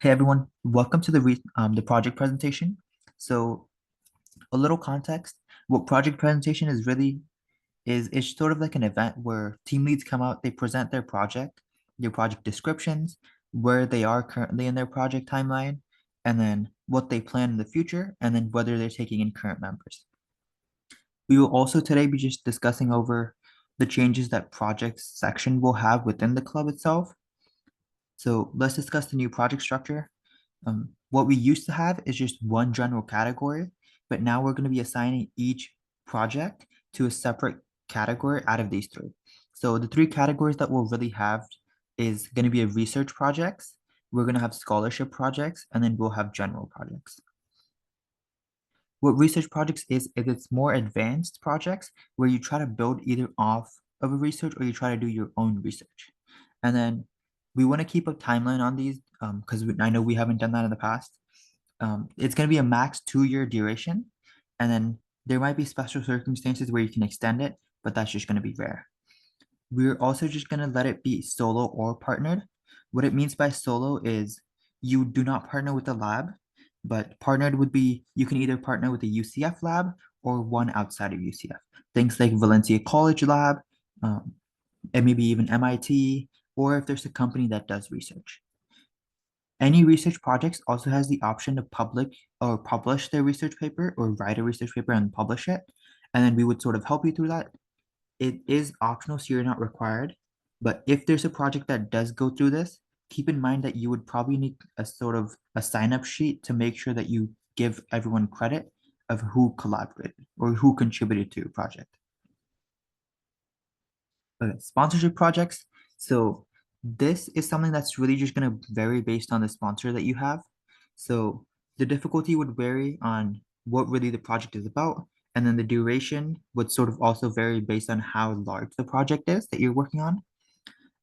Hey everyone, welcome to the project presentation. So a little context, what project presentation is really is it's sort of like an event where team leads come out, they present their project descriptions, where they are currently in their project timeline, and then what they plan in the future, and then whether they're taking in current members. We will also today be just discussing over the changes that projects section will have within the club itself. So let's discuss the new project structure. What we used to have is just one general category, but now we're going to be assigning each project to a separate category out of these three. So the three categories that we'll really have is going to be a research projects, we're going to have scholarship projects, and then we'll have general projects. What research projects is it's more advanced projects where you try to build either off of a research or you try to do your own research. And then we want to keep a timeline on these because I know we haven't done that in the past. It's going to be a max 2 year duration, and then there might be special circumstances where you can extend it, but that's just going to be rare. We're also just going to let it be solo or partnered. What it means by solo is you do not partner with the lab, but partnered would be you can either partner with a UCF lab or one outside of UCF. Things like Valencia College Lab, um, and maybe even MIT, or if there's a company that does research. Any research projects also has the option to publish their research paper or write a research paper and publish it. And then we would sort of help you through that. It is optional, so you're not required. But if there's a project that does go through this, keep in mind that you would probably need a sort of a sign-up sheet to make sure that you give everyone credit of who collaborated or who contributed to your project. Okay, sponsorship projects. So this is something that's really just going to vary based on the sponsor that you have. So the difficulty would vary on what really the project is about, and then the duration would sort of also vary based on how large the project is that you're working on.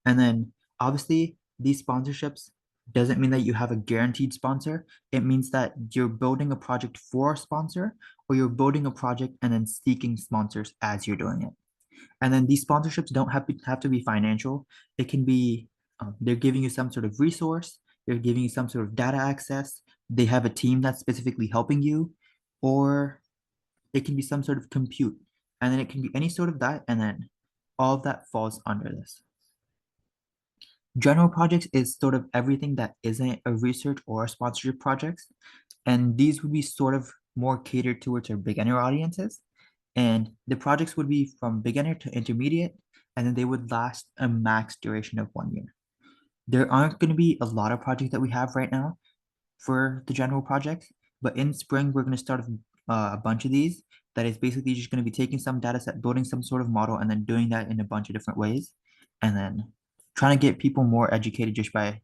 And then obviously these sponsorships doesn't mean that you have a guaranteed sponsor. It means that you're building a project for a sponsor, or you're building a project and then seeking sponsors as you're doing it. And then these sponsorships don't have to be financial. It can be they're giving you some sort of resource, they're giving you some sort of data access, they have a team that's specifically helping you, or it can be some sort of compute. And then it can be any sort of that, and then all of that falls under this. General projects is sort of everything that isn't a research or a sponsorship projects. And these would be sort of more catered towards our beginner audiences. And the projects would be from beginner to intermediate, and then they would last a max duration of 1 year. There aren't going to be a lot of projects that we have right now for the general projects, but in spring, we're going to start a bunch of these that is basically just going to be taking some data set, building some sort of model, and then doing that in a bunch of different ways, and then trying to get people more educated just by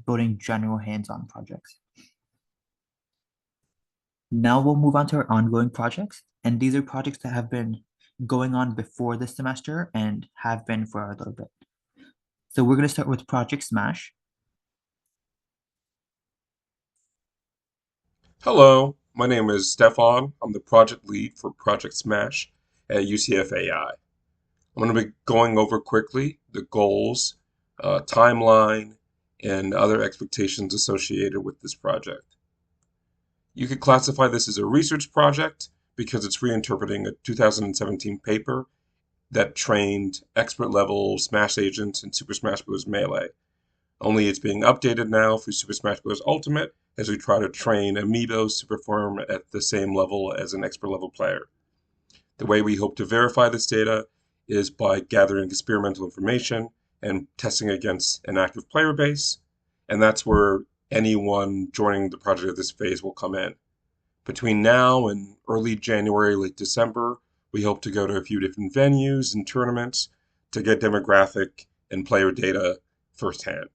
building general hands-on projects. Now we'll move on to our ongoing projects, and these are projects that have been going on before this semester and have been for a little bit. So we're going to start with Project Smash. Hello, my name is Stefan. I'm the project lead for Project Smash at UCF AI. I'm going to be going over quickly the goals, timeline, and other expectations associated with this project. You could classify this as a research project because it's reinterpreting a 2017 paper that trained expert level Smash agents in Super Smash Bros. Melee. Only it's being updated now for Super Smash Bros. Ultimate as we try to train amiibos to perform at the same level as an expert level player. The way we hope to verify this data is by gathering experimental information and testing against an active player base, and that's where anyone joining the project at this phase will come in. Between now and early January, late December, we hope to go to a few different venues and tournaments to get demographic and player data firsthand.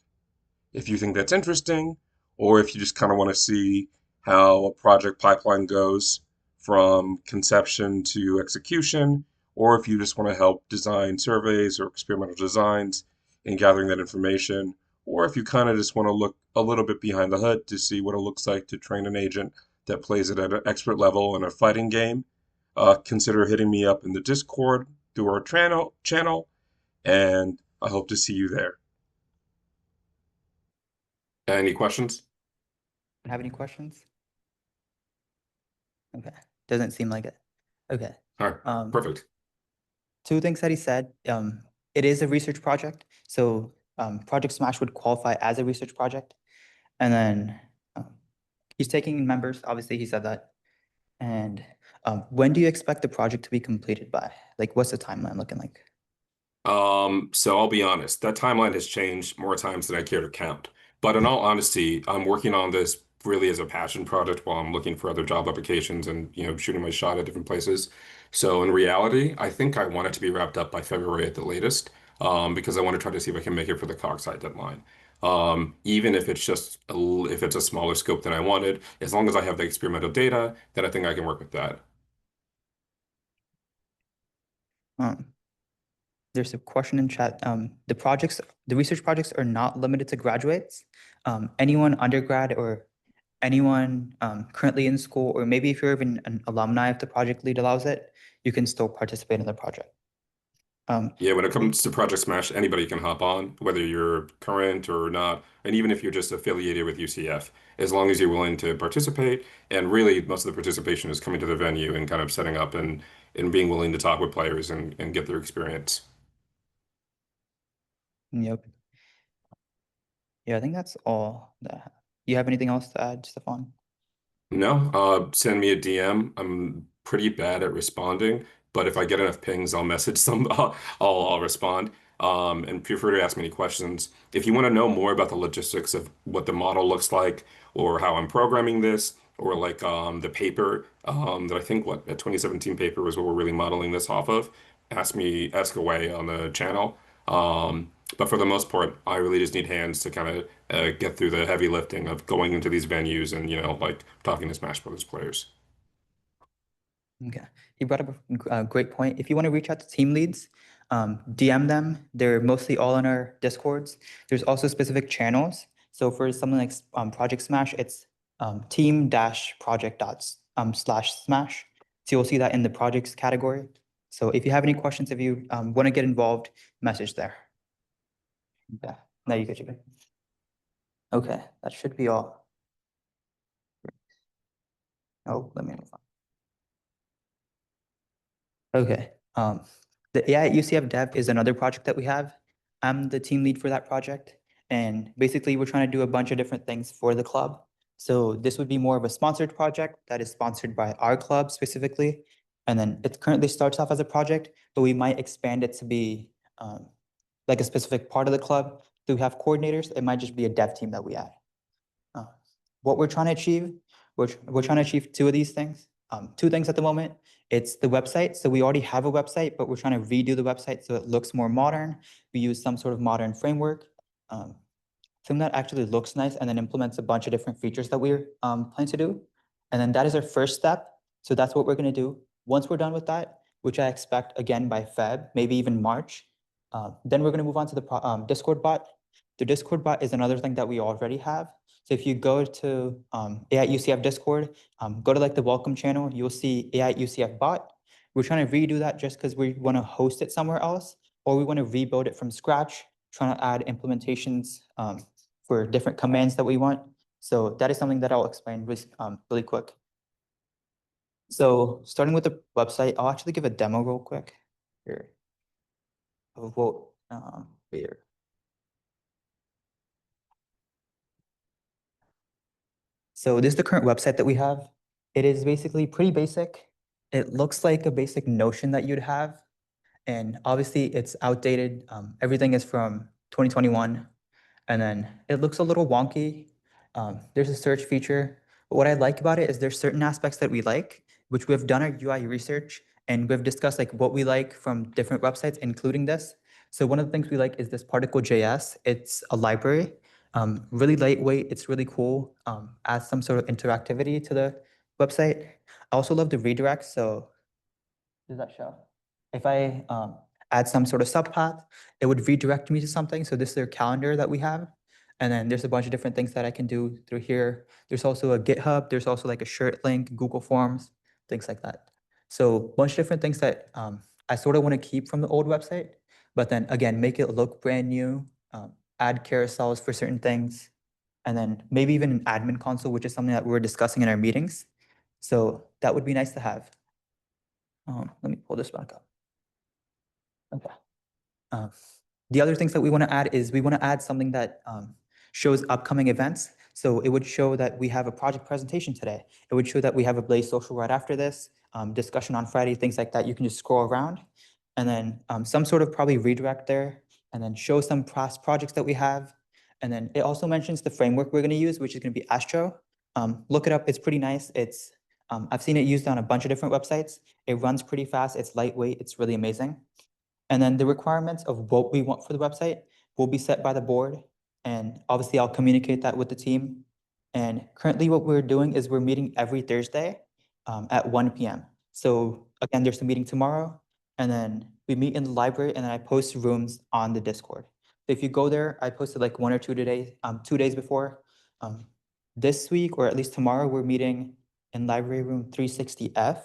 If you think that's interesting, or if you just kind of want to see how a project pipeline goes from conception to execution, or if you just want to help design surveys or experimental designs in gathering that information, or if you kind of just want to look a little bit behind the hood to see what it looks like to train an agent that plays it at an expert level in a fighting game, consider hitting me up in the Discord through our channel, and I hope to see you there. Any questions? Have any questions? Okay, doesn't seem like it. Okay. All right, perfect. Two things that he said. It is a research project, so Project Smash would qualify as a research project. And then he's taking members, obviously he said that. And when do you expect the project to be completed by? Like, what's the timeline looking like? So I'll be honest, that timeline has changed more times than I care to count. But in all honesty, I'm working on this really as a passion project while I'm looking for other job applications and, shooting my shot at different places. So in reality, I think I want it to be wrapped up by February at the latest, because I want to try to see if I can make it for the Cogside deadline. Even if it's just if it's a smaller scope than I wanted, as long as I have the experimental data, then I think I can work with that. Um, there's a question in chat. The research projects are not limited to graduates. Anyone undergrad or anyone currently in school, or maybe if you're even an alumni, if the project lead allows it, you can still participate in the project. Yeah, when it comes to Project Smash, anybody can hop on, whether you're current or not, and even if you're just affiliated with UCF, as long as you're willing to participate. And really, most of the participation is coming to the venue and kind of setting up and being willing to talk with players and get their experience. Yep. Yeah, I think that's all. You have anything else to add, Stefan? No, send me a DM. I'm pretty bad at responding, but if I get enough pings, I'll message some. I'll respond. And feel free to ask me any questions. If you want to know more about the logistics of what the model looks like, or how I'm programming this, or like the paper that I think a 2017 paper was what we're really modeling this off of, ask away on the channel. But for the most part, I really just need hands to kind of get through the heavy lifting of going into these venues and, like talking to Smash Brothers players. Okay, you brought up a great point. If you want to reach out to team leads, DM them. They're mostly all in our Discords. There's also specific channels. So for something like Project Smash, it's team-project.smash. So you'll see that in the projects category. So if you have any questions, if you want to get involved, message there. Yeah, now you get you. Okay, that should be all. Oh, let me move on. Okay, the AI at UCF Dev is another project that we have. I'm the team lead for that project. And basically, we're trying to do a bunch of different things for the club. So this would be more of a sponsored project that is sponsored by our club specifically. And then it currently starts off as a project, but we might expand it to be like a specific part of the club. Do we have coordinators? It might just be a dev team that we add. What we're trying to achieve, we're trying to achieve two of these things. Two things at the moment. It's the website. So we already have a website, but we're trying to redo the website so it looks more modern. We use some sort of modern framework, something that actually looks nice and then implements a bunch of different features that we're planning to do. And then that is our first step. So that's what we're going to do. Once we're done with that, which I expect again by Feb, maybe even March, then we're going to move on to the Discord bot. The Discord bot is another thing that we already have. So if you go to AI UCF Discord, go to like the welcome channel, you'll see AI UCF bot. We're trying to redo that just because we want to host it somewhere else, or we want to rebuild it from scratch, trying to add implementations for different commands that we want. So that is something that I'll explain really quick. So starting with the website, I'll actually give a demo real quick here of what here. So this is the current website that we have. It is basically pretty basic. It looks like a basic Notion that you'd have. And obviously it's outdated. Everything is from 2021. And then it looks a little wonky. There's a search feature. But what I like about it is there's certain aspects that we like, which we've done our UI research and we've discussed like what we like from different websites, including this. So one of the things we like is this Particle.js. It's a library, really lightweight. It's really cool. Adds some sort of interactivity to the website. I also love the redirect. So does that show? If I add some sort of subpath, it would redirect me to something. So this is their calendar that we have. And then there's a bunch of different things that I can do through here. There's also a GitHub. There's also like a shirt link, Google Forms, things like that. So a bunch of different things that I sort of want to keep from the old website, but then again, make it look brand new, add carousels for certain things. and then maybe even an admin console, which is something that we're discussing in our meetings. So that would be nice to have. Let me pull this back up. Okay. The other things that we want to add is we want to add something that shows upcoming events. So it would show that we have a project presentation today. It would show that we have a Blaze social right after this, discussion on Friday, things like that. You can just scroll around and then some sort of probably redirect there and then show some past projects that we have. And then it also mentions the framework we're going to use, which is going to be Astro. Look it up. It's pretty nice. It's I've seen it used on a bunch of different websites. It runs pretty fast. It's lightweight. It's really amazing. And then the requirements of what we want for the website will be set by the board. And obviously I'll communicate that with the team. And currently what we're doing is we're meeting every Thursday at 1 p.m. So again, there's a meeting tomorrow and then we meet in the library and then I post rooms on the Discord. So if you go there, I posted like 1 or 2 today, 2 days before. This week, or at least tomorrow, we're meeting in library room 360F.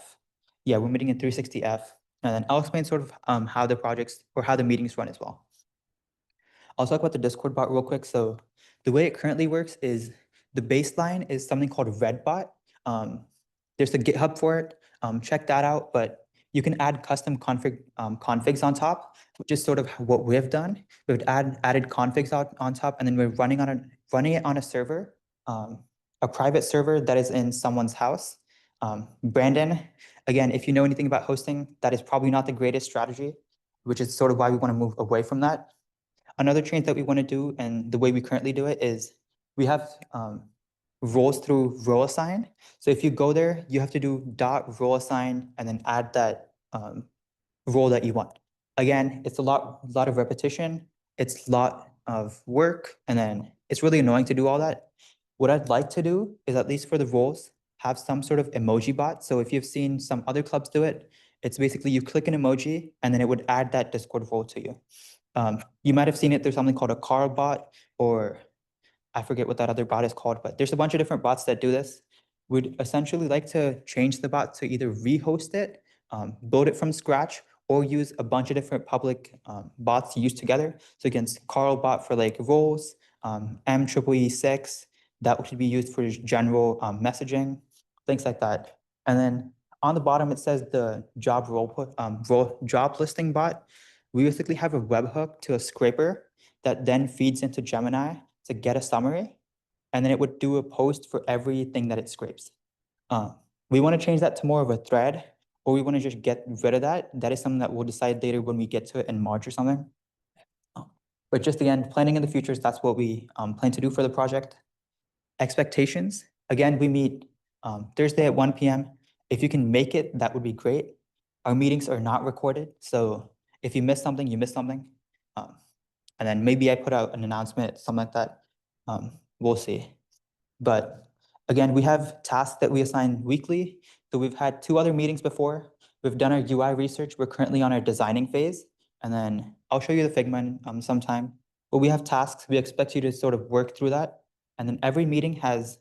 Yeah, we're meeting in 360F. And then I'll explain sort of how the projects or how the meetings run as well. I'll talk about the Discord bot real quick. So the way it currently works is the baseline is something called Redbot. There's a GitHub for it. Check that out. But you can add custom configs on top, which is sort of what we've done. We've added configs on top, and then we're running it on a server, a private server that is in someone's house. Brandon, again, if you know anything about hosting, that is probably not the greatest strategy, which is sort of why we want to move away from that. Another change that we want to do, and the way we currently do it, is we have roles through role assign. So if you go there, you have to do .role assign and then add that role that you want. Again, it's a lot of repetition. It's a lot of work, and then it's really annoying to do all that. What I'd like to do is, at least for the roles, have some sort of emoji bot. So if you've seen some other clubs do it, it's basically you click an emoji and then it would add that Discord role to you. You might have seen it. There's something called a Carl bot, or I forget what that other bot is called, but there's a bunch of different bots that do this. We'd essentially like to change the bot to either rehost it, build it from scratch, or use a bunch of different public bots used together. So against Carl bot for like roles, MEE6, that should be used for general messaging, things like that. And then on the bottom, it says the job job listing bot. We basically have a webhook to a scraper that then feeds into Gemini to get a summary, and then it would do a post for everything that it scrapes. We want to change that to more of a thread, or we want to just get rid of that. That is something that we'll decide later when we get to it in March or something. But just again, planning in the futures, that's what we plan to do for the project. Expectations, again, we meet Thursday at 1 p.m. If you can make it, that would be great. Our meetings are not recorded, so if you miss something, you miss something. And then maybe I put out an announcement, something like that. We'll see. But again, we have tasks that we assign weekly. So we've had 2 other meetings before. We've done our UI research. We're currently on our designing phase. And then I'll show you the Figma sometime. But we have tasks. We expect you to sort of work through that. And then every meeting has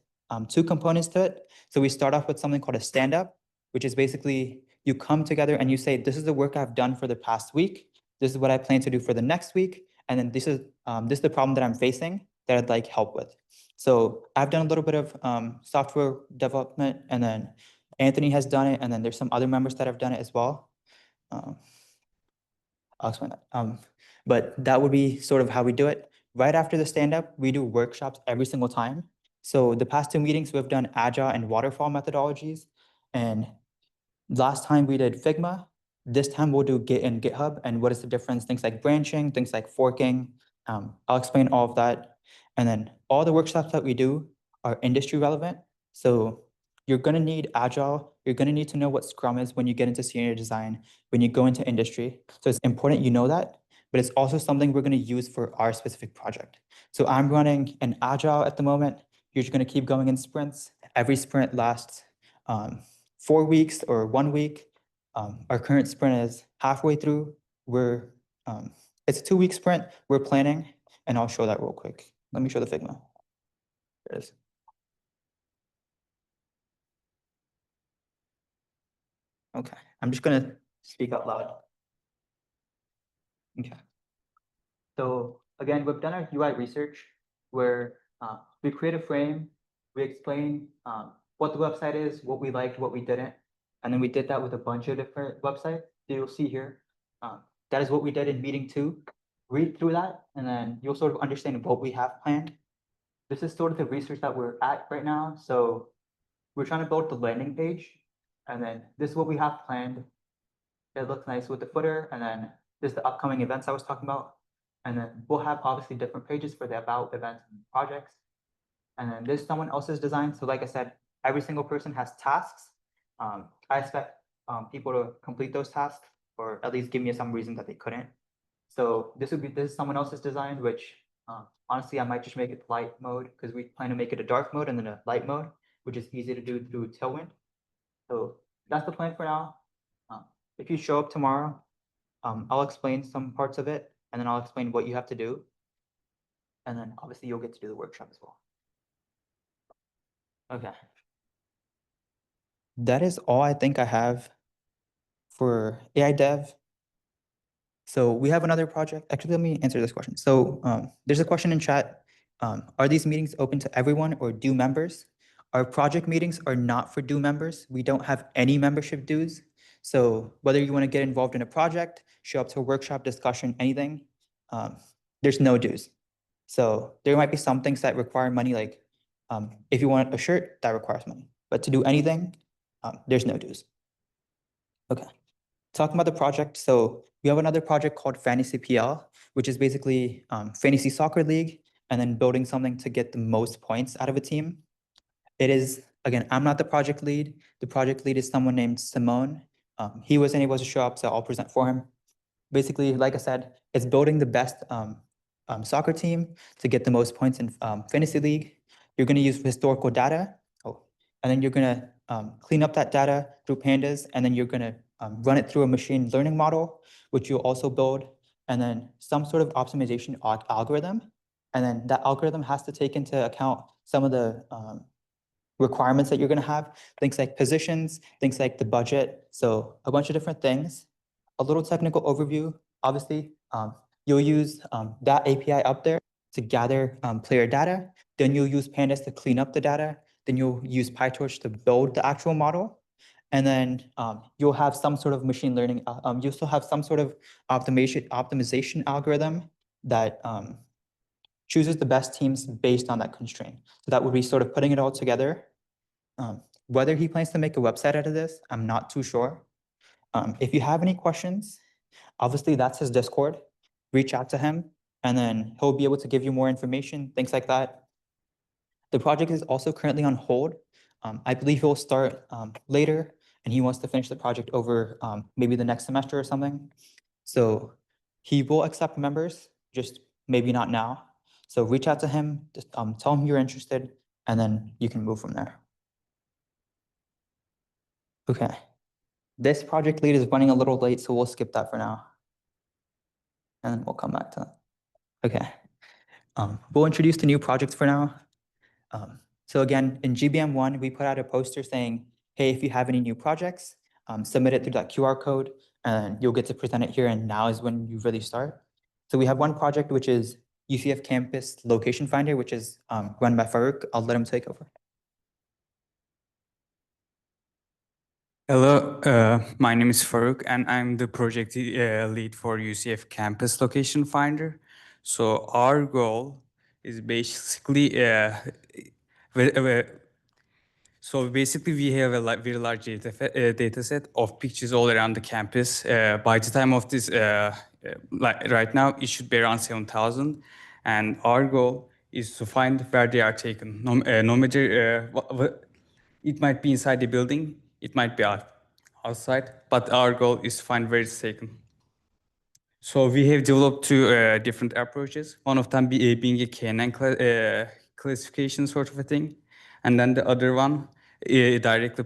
2 components to it. So we start off with something called a stand-up, which is basically you come together and you say, this is the work I've done for the past week. This is what I plan to do for the next week. And then this is the problem that I'm facing that I'd like help with. So I've done a little bit of software development, and then Anthony has done it, and then there's some other members that have done it as well. I'll explain that. But that would be sort of how we do it. Right after the stand-up, we do workshops every single time. So the past 2 meetings, we've done Agile and Waterfall methodologies. And last time we did Figma. This time we'll do Git and GitHub, and what is the difference, things like branching, things like forking. I'll explain all of that. And then all the workshops that we do are industry relevant. So you're gonna need Agile, you're gonna need to know what Scrum is when you get into senior design, when you go into industry. So it's important you know that, but it's also something we're gonna use for our specific project. So I'm running an Agile at the moment. You're just gonna keep going in sprints. Every sprint lasts 4 weeks or 1 week. Our current sprint is halfway through. It's a 2-week sprint. We're planning, and I'll show that real quick. Let me show the Figma. There it is. Okay, I'm just gonna speak out loud. Okay. So again, we've done our UI research. We're We create a frame, we explain what the website is, what we liked, what we didn't. And then we did that with a bunch of different websites that you'll see here. That is what we did in meeting 2. Read through that, and then you'll sort of understand what we have planned. This is sort of the research that we're at right now. So we're trying to build the landing page, and then this is what we have planned. It looks nice with the footer, and then this is the upcoming events I was talking about. And then we'll have obviously different pages for the about, events, and projects. And then this is someone else's design. So like I said, every single person has tasks. I expect people to complete those tasks, or at least give me some reason that they couldn't. So this is someone else's design, which honestly, I might just make it light mode, because we plan to make it a dark mode and then a light mode, which is easy to do through Tailwind. So that's the plan for now. If you show up tomorrow, I'll explain some parts of it, and then I'll explain what you have to do. And then obviously you'll get to do the workshop as well. Okay. That is all I think I have for AI Dev. So we have another project. Actually, let me answer this question. So there's a question in chat. Are these meetings open to everyone, or due members? Our project meetings are not for due members. We don't have any membership dues. So whether you want to get involved in a project, show up to a workshop, discussion, anything, there's no dues. So there might be some things that require money, like if you want a shirt, that requires money. But to do anything, there's no dues. Okay. Talking about the project, so we have another project called Fantasy PL, which is basically fantasy soccer league, and then building something to get the most points out of a team. It is, again, I'm not the project lead. The project lead is someone named Simone. He wasn't able to show up, so I'll present for him. Basically, like I said, it's building the best soccer team to get the most points in fantasy league. You're going to use historical data, and then you're going to clean up that data through pandas, and then you're going to run it through a machine learning model, which you'll also build, and then some sort of optimization algorithm. And then that algorithm has to take into account some of the requirements that you're going to have, things like positions, things like the budget. So a bunch of different things. A little technical overview. Obviously, you'll use that API up there to gather player data. Then you'll use pandas to clean up the data. Then you'll use PyTorch to build the actual model. And then you'll have some sort of machine learning. You still have some sort of optimization algorithm that chooses the best teams based on that constraint. So that would be sort of putting it all together. Whether he plans to make a website out of this, I'm not too sure. If you have any questions, obviously that's his Discord. Reach out to him, and then he'll be able to give you more information, things like that. The project is also currently on hold. I believe he'll start later, and he wants to finish the project over maybe the next semester or something. So he will accept members, just maybe not now. So reach out to him, just tell him you're interested, and then you can move from there. Okay. This project lead is running a little late, so we'll skip that for now. And then we'll come back to that. Okay. We'll introduce the new projects for now. So again, in GBM1, we put out a poster saying, hey, if you have any new projects, submit it through that QR code, and you'll get to present it here, and now is when you really start. So we have one project, which is UCF Campus Location Finder, which is run by Farouk. I'll let him take over. Hello, my name is Farouk, and I'm the project lead for UCF Campus Location Finder. So our goal is basically, so basically we have a very large data set of pictures all around the campus. By the time of this, like right now, it should be around 7,000. And our goal is to find where they are taken. No matter, it might be inside the building, it might be outside, but our goal is to find where it's taken. So we have developed two different approaches. One of them being a KNN classification sort of a thing, and then the other one directly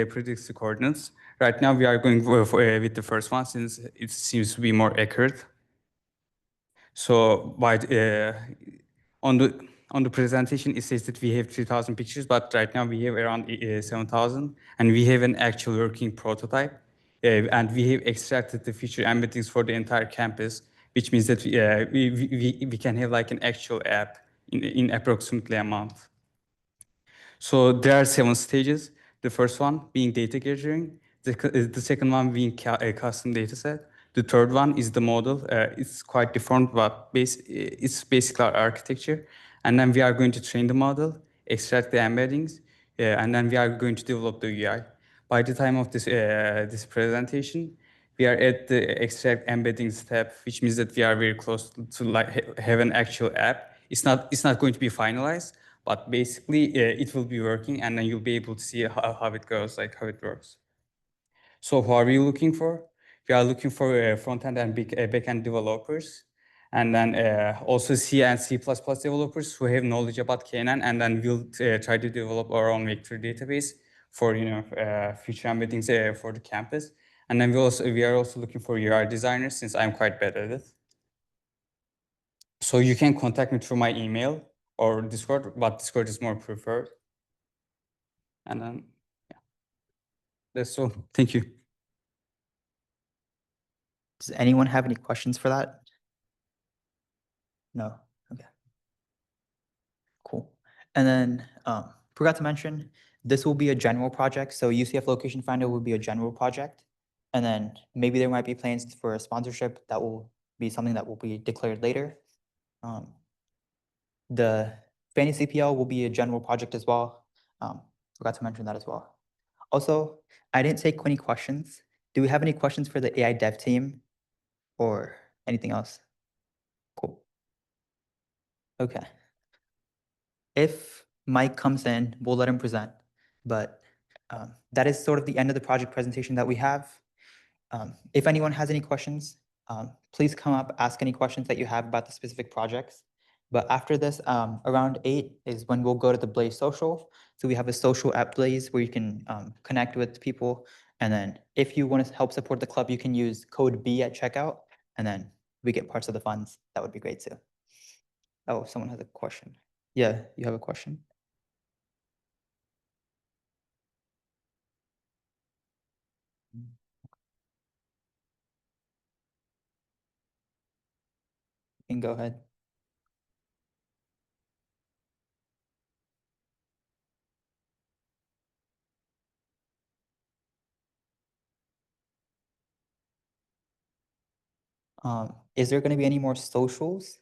predicts the coordinates. Right now we are going with the first one since it seems to be more accurate. So by on the presentation, it says that we have 3,000 pictures, but right now we have around 7,000, and we have an actual working prototype, and we have extracted the feature embeddings for the entire campus, which means that we can have like an actual app in approximately a month. So there are 7 stages. The first one being data gathering, the second one being a custom data set. The third one is the model. It's quite different, but it's basically our architecture. And then we are going to train the model, extract the embeddings, and then we are going to develop the UI. By the time of this presentation, we are at the extract embedding step, which means that we are very close to like have an actual app. It's not going to be finalized, but basically it will be working, and then you'll be able to see how it goes, like how it works. So who are we looking for? We are looking for front-end and back-end developers, and then also C and C++ developers who have knowledge about Knan, and then we'll try to develop our own vector database for future embeddings for the campus. And then we are also looking for UI designers, since I'm quite bad at it. So you can contact me through my email or Discord, but Discord is more preferred. And then, yeah, that's all. Thank you. Does anyone have any questions for that? No? Okay. Cool. And then, forgot to mention, this will be a general project. So UCF Location Finder will be a general project. And then maybe there might be plans for a sponsorship that will be something that will be declared later. The Fanny CPL will be a general project as well. Forgot to mention that as well. Also, I didn't take any questions. Do we have any questions for the AI dev team or anything else? Cool. Okay. If Mike comes in, we'll let him present. But that is sort of the end of the project presentation that we have. If anyone has any questions, please come up, ask any questions that you have about the specific projects. But after this, around 8 is when we'll go to the Blaze social. So we have a social at Blaze where you can connect with people. And then if you want to help support the club, you can use code B at checkout, and then we get parts of the funds. That would be great too. Oh, someone has a question. Yeah, you have a question? You can go ahead. Is there going to be any more socials?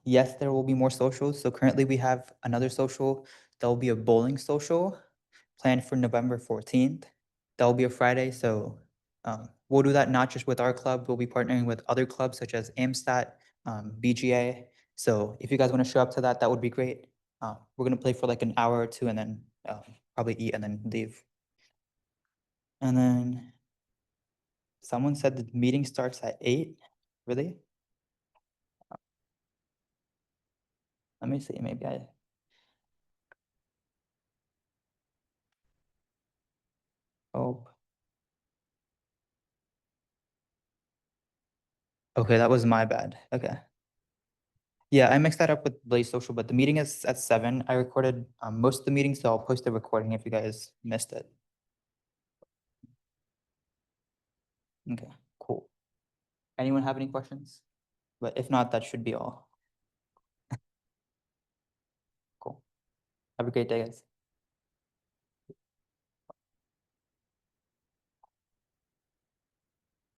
Yes, there will be more socials. So currently we have another social. There will be a bowling social planned for November 14th. That will be a Friday. So we'll do that not just with our club. We'll be partnering with other clubs such as Amstat, BGA. So if you guys want to show up to that, that would be great. We're going to play for like an hour or two and then probably eat and then leave. And then someone said the meeting starts at 8. Really? Let me see, maybe I. Oh. Okay, that was my bad. Okay. Yeah, I mixed that up with Blaze Social, but the meeting is at 7. I recorded most of the meeting, so I'll post the recording if you guys missed it. Okay, cool. Anyone have any questions? But if not, that should be all. Cool. Have a great day, guys.